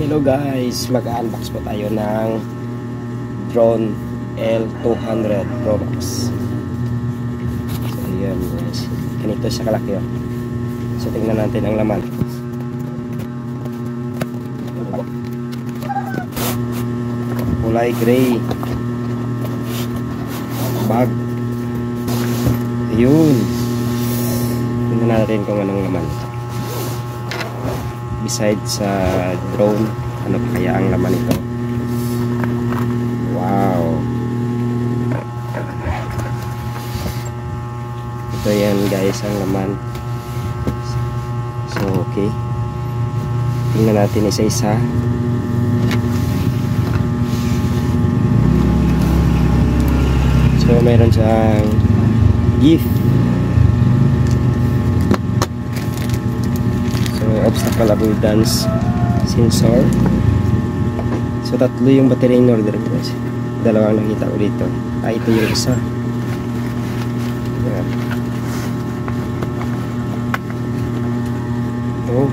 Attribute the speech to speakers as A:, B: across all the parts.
A: Hello guys, mag-unbox po tayo ng drone L200 Pro Max. So yun guys, ganito siya kalaki. So tingnan natin ang laman. Kulay gray bag. Ayun, tingnan natin kung anong laman. Besides sa drone, ano pa kaya ang laman ito? Wow, ito yan guys ang laman. So okay, tingnan natin isa-isa. So meron siyang gift, obstacle avoidance sensor. So tatlo yung battery in order guys. Dalawang nakita ko dito. Ito yung isa. Ayan. Ito.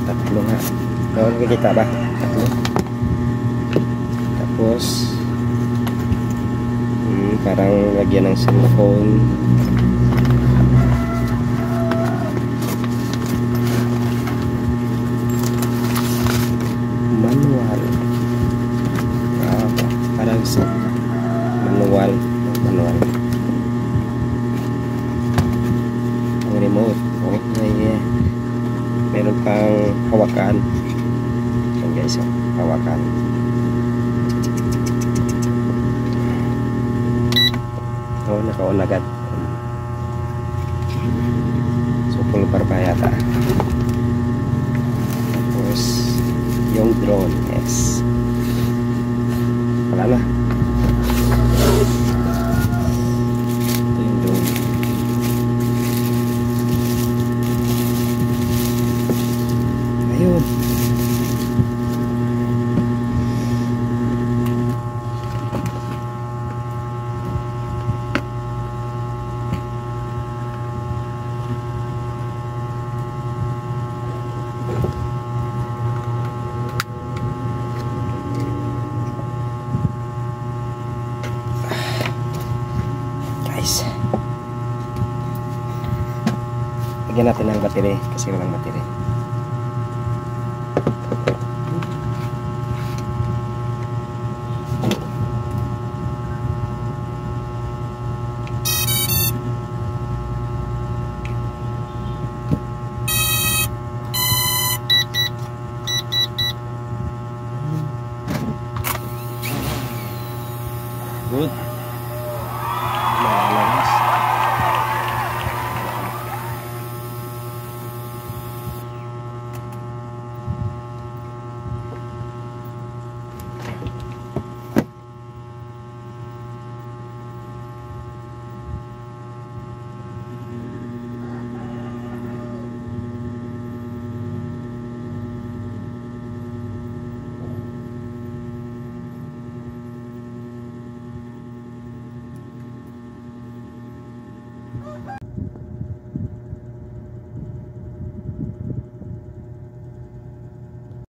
A: Tatlo nga. Nakikita ba? Tatlo. Tapos parang lagyan ng cellphone. Manual. Parang sa manual. Ang remote. Okay. Meron pang hawakan. Yan guys, hawakan. Naka-on agad. So full bar pa yata. Tapos yung drone, yes. Wala na. Ito yung drone. Ayun. Lagyan natin ng battery kasi walang battery.